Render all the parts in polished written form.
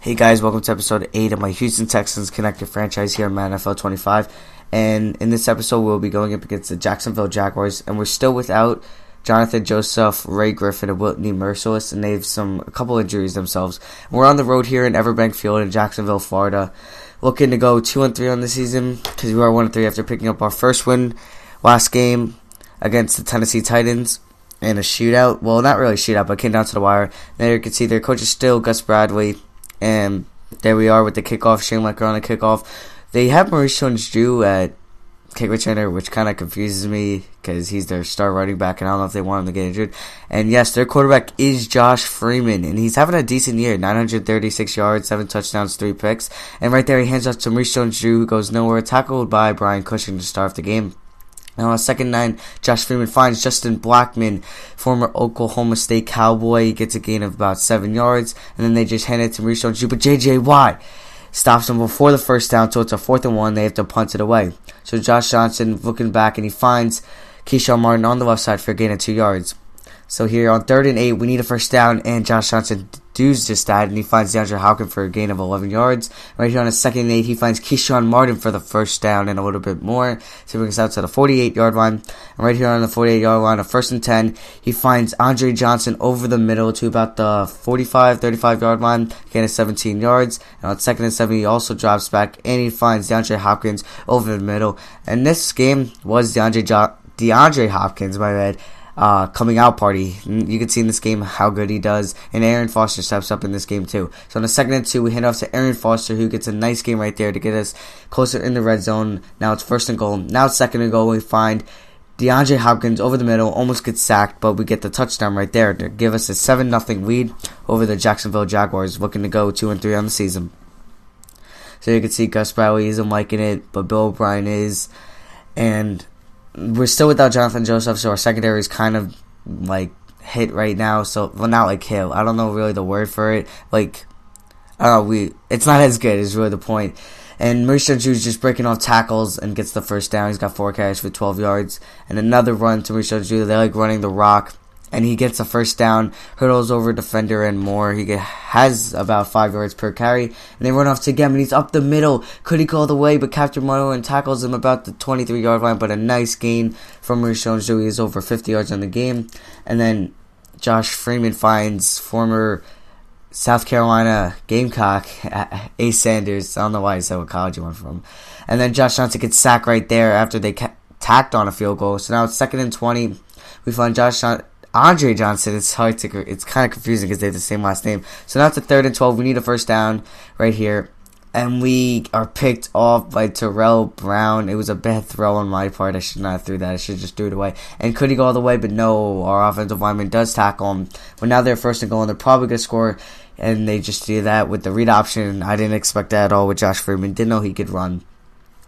Hey guys, welcome to episode 8 of my Houston Texans Connected franchise here on Madden NFL 25. And in this episode, we'll be going up against the Jacksonville Jaguars. And we're still without Jonathan Joseph, Ray Griffin, and Whitney Merciless. And they have a couple injuries themselves. We're on the road here in Everbank Field in Jacksonville, Florida. Looking to go 2-3 on the season because we are 1-3 after picking up our first win last game against the Tennessee Titans. In a shootout. Well, not really a shootout, but it came down to the wire. There you can see their coach is still Gus Bradley. And there we are with the kickoff. Shane Lecker on the kickoff. They have Maurice Jones-Drew at kick returner, which kind of confuses me because he's their star running back, and I don't know if they want him to get injured. And yes, their quarterback is Josh Freeman, and he's having a decent year. 936 yards, 7 touchdowns, 3 picks. And right there, he hands off to Maurice Jones-Drew, who goes nowhere, tackled by Brian Cushing to start off the game. Now on second 9, Josh Freeman finds Justin Blackman, former Oklahoma State Cowboy. He gets a gain of about 7 yards, and then they just hand it to Maurice Jones-Drew. But J.J. Watt stops him before the first down, so it's a 4th and 1. They have to punt it away. So Josh Johnson looking back, and he finds Keyshawn Martin on the left side for a gain of 2 yards. So here on 3rd and 8, we need a first down, and Josh Johnson does just that, and he finds DeAndre Hopkins for a gain of 11 yards. Right here on a 2nd and 8, he finds Keyshawn Martin for the first down and a little bit more. So he brings us out to the 48-yard line. And right here on the 48-yard line, a 1st and 10, he finds Andre Johnson over the middle to about the 35-yard line, gain of 17 yards. And on 2nd and 7, he also drops back, and he finds DeAndre Hopkins over the middle. And this game was DeAndre Hopkins, my bad. Coming out party. You can see in this game how good he does, and Aaron Foster steps up in this game too. So on the 2nd and 2, we hand off to Aaron Foster, who gets a nice game right there to get us closer in the red zone. Now it's 1st and goal. Now it's 2nd and goal. We find DeAndre Hopkins over the middle, almost gets sacked, but we get the touchdown right there to give us a 7-0 lead over the Jacksonville Jaguars, looking to go 2-3 on the season. So you can see Gus Bradley isn't liking it, but Bill O'Brien is, and we're still without Jonathan Joseph, so our secondary is kind of like hit right now. So, well, not like hit. I don't know really the word for it. Like, I don't know. It's not as good. Is really the point. And Maurice Jones-Drew is just breaking off tackles and gets the first down. He's got 4 carries for 12 yards, and another run to Maurice Jones-Drew. They like running the rock, and he gets a first down, hurdles over a defender and more. He has about 5 yards per carry, and they run off to him, and he's up the middle. Could he go all the way, but Captain Marlin tackles him about the 23-yard line, but a nice gain from Maurice Jones-Drew. He is over 50 yards on the game. And then Josh Freeman finds former South Carolina Gamecock Ace Sanders. I don't know why I said what college he went from. And then Josh Johnson gets sacked right there after they tacked on a field goal. So now it's 2nd and 20. We find Andre Johnson. It's kind of confusing because they have the same last name. So now it's a 3rd and 12. We need a first down right here, and we are picked off by Terrell Brown. It was a bad throw on my part. I should not have threw that. I should just threw it away. And could he go all the way? But no, our offensive lineman does tackle him. But now they're 1st and goal, and they're probably going to score, and they just do that with the read option. I didn't expect that at all with Josh Freeman. Didn't know he could run.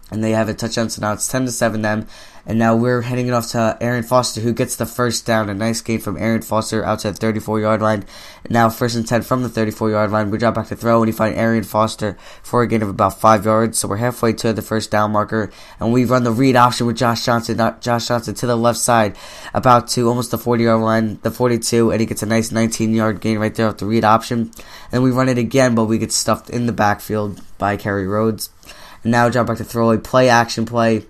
And they have a touchdown, so now it's 10-7 them. And now we're handing it off to Aaron Foster, who gets the first down. A nice gain from Aaron Foster outside the 34-yard line. And now 1st and 10 from the 34-yard line. We drop back to throw, and you find Aaron Foster for a gain of about 5 yards. So we're halfway to the first down marker. And we run the read option with Josh Johnson. Josh Johnson to the left side, about to almost the 40-yard line, the 42. And he gets a nice 19-yard gain right there off the read option. And we run it again, but we get stuffed in the backfield by Kerry Rhodes. And now drop back to throw, a play-action play.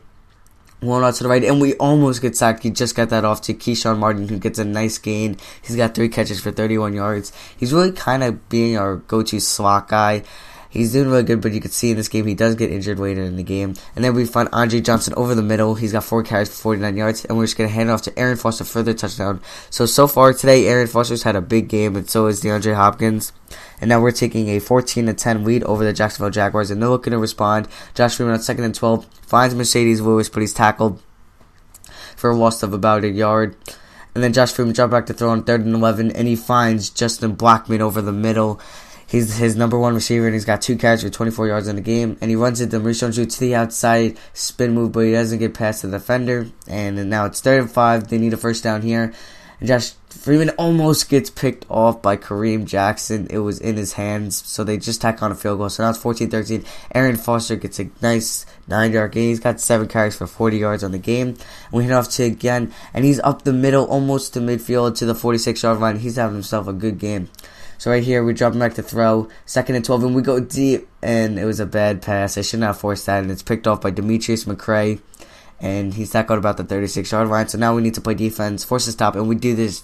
One out to the right, and we almost get sacked. He just got that off to Keyshawn Martin, who gets a nice gain. He's got 3 catches for 31 yards. He's really kind of being our go-to slot guy. He's doing really good, but you can see in this game he does get injured later in the game. And then we find Andre Johnson over the middle. He's got 4 carries for 49 yards, and we're just going to hand it off to Aaron Foster for the touchdown. So far today, Aaron Foster's had a big game, and so is DeAndre Hopkins. And now we're taking a 14-10 lead over the Jacksonville Jaguars, and they're looking to respond. Josh Freeman on 2nd and 12 finds Mercedes Lewis, but he's tackled for a loss of about a yard. And then Josh Freeman dropped back to throw on 3rd and 11, and he finds Justin Blackman over the middle. He's his number 1 receiver, and he's got 2 catches for 24 yards in the game. And he runs it to Maurice Jones-Drew to the outside, spin move, but he doesn't get past the defender. And now it's 3rd and 5. They need a first down here. And Josh Freeman almost gets picked off by Kareem Jackson. It was in his hands, so they just tack on a field goal. So now it's 14-13. Aaron Foster gets a nice 9-yard gain. He's got 7 carries for 40 yards on the game. And we hit off to again, and he's up the middle, almost to midfield to the 46-yard line. He's having himself a good game. So right here, we drop him back to throw. 2nd and 12, and we go deep. And it was a bad pass. I should not have forced that. And it's picked off by Demetrius McCray. And he's tackled about the 36-yard line. So now we need to play defense, force a stop, and we do this.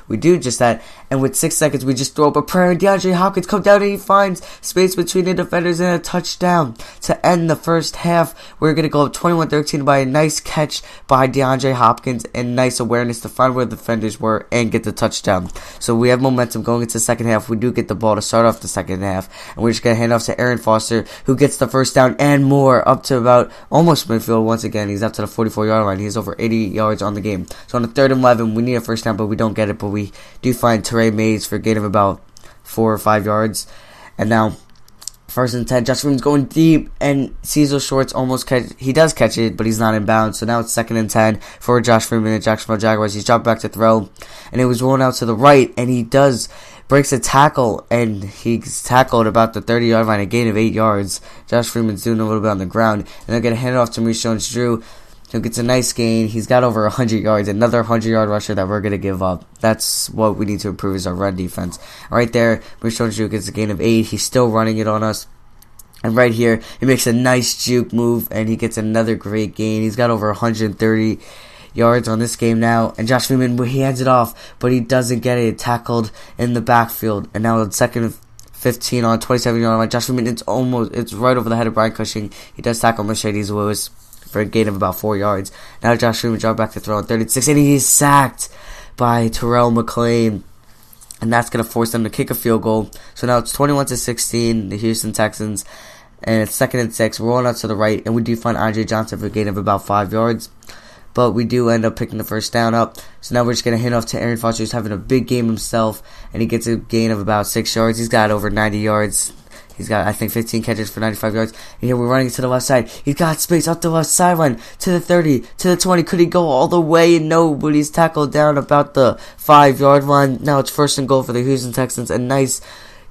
We do just that, and with 6 seconds, we just throw up a prayer, and DeAndre Hopkins comes down, and he finds space between the defenders and a touchdown to end the first half. We're going to go up 21-13 by a nice catch by DeAndre Hopkins and nice awareness to find where the defenders were and get the touchdown. So we have momentum going into the second half. We do get the ball to start off the second half, and we're just going to hand off to Aaron Foster, who gets the first down and more, up to about almost midfield once again. He's up to the 44-yard line. He has over 80 yards on the game. So on the 3rd and 11, we need a first down, but we don't get it, but we do find Trey Mays for a gain of about 4 or 5 yards. And now 1st and 10, Josh Freeman's going deep, and Cecil Shorts almost he does catch it, but he's not in bounds. So now it's 2nd and 10 for Josh Freeman and Jacksonville Jaguars. He's dropped back to throw, and it was rolling out to the right, and he breaks a tackle, and he's tackled about the 30-yard line, a gain of 8 yards. Josh Freeman's doing a little bit on the ground, and they're going to hand it off to Maurice Jones-Drew, who gets a nice gain. He's got over 100 yards, another 100-yard rusher that we're going to give up. That's what we need to improve is our run defense. Right there, Maurice Jones-Drew gets a gain of 8. He's still running it on us. And right here, he makes a nice juke move, and he gets another great gain. He's got over 130 yards on this game now. And Josh Freeman, he hands it off, but he doesn't get it. Tackled in the backfield. And now it's 2nd and 15 on 27-yard line. Josh Freeman, it's right over the head of Brian Cushing. He does tackle Mercedes Lewis for a gain of about 4 yards. Now Josh Freeman dropped back to throw on 36, and he's sacked by Terrell McClain. And that's going to force them to kick a field goal. So now it's 21-16, the Houston Texans. And it's 2nd and 6. We're rolling out to the right, and we do find Andre Johnson for a gain of about 5 yards. But we do end up picking the first down up. So now we're just going to hand off to Aaron Foster, who's having a big game himself. And he gets a gain of about 6 yards. He's got over 90 yards. He's got, I think, 15 catches for 95 yards. And here we're running to the left side. He's got space up the left sideline to the 30, to the 20. Could he go all the way? No, but he's tackled down about the 5-yard line. Now it's 1st and goal for the Houston Texans. A nice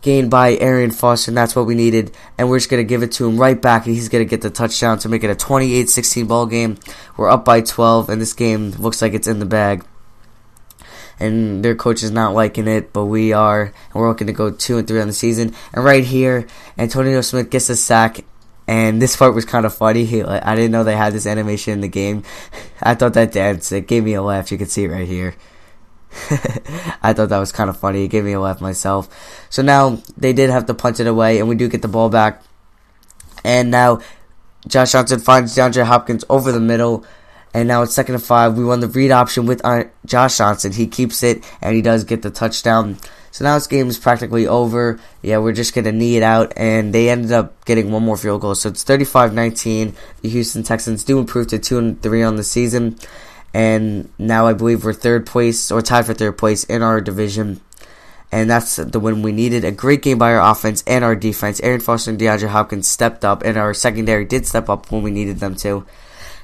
gain by Arian Foster, and that's what we needed. And we're just going to give it to him right back, and he's going to get the touchdown to make it a 28-16 ball game. We're up by 12, and this game looks like it's in the bag. And their coach is not liking it, but we are. And we're looking to go 2-3 on the season. And right here, Antonio Smith gets a sack. And this part was kind of funny. I didn't know they had this animation in the game. I thought that dance, it gave me a laugh. You can see it right here. I thought that was kind of funny. It gave me a laugh myself. So now they did have to punt it away, and we do get the ball back. And now Josh Johnson finds DeAndre Hopkins over the middle. And now it's 2nd and 5. We run the read option with Josh Johnson. He keeps it, and he does get the touchdown. So now this game is practically over. Yeah, we're just going to knee it out. And they ended up getting one more field goal. So it's 35-19. The Houston Texans do improve to 2-3 on the season. And now I believe we're 3rd place, or tied for 3rd place in our division. And that's the win we needed. A great game by our offense and our defense. Aaron Foster and DeAndre Hopkins stepped up, and our secondary did step up when we needed them to.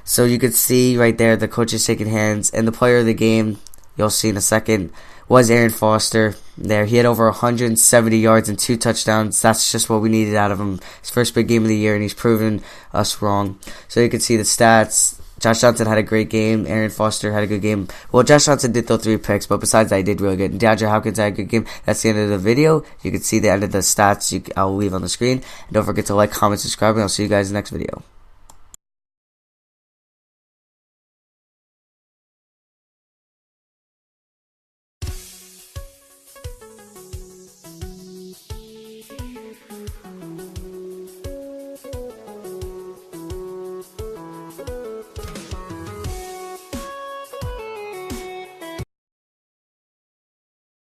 So you could see right there the coaches shaking hands, and the player of the game, you'll see in a second, was Aaron Foster. There, he had over 170 yards and 2 touchdowns. That's just what we needed out of him. His first big game of the year, and he's proven us wrong. So you can see the stats. Josh Johnson had a great game. Aaron Foster had a good game. Well, Josh Johnson did throw 3 picks, but besides that, he did really good. And DeAndre Hopkins had a good game. That's the end of the video. You can see the end of the stats I'll leave on the screen. And don't forget to like, comment, subscribe, and I'll see you guys in the next video.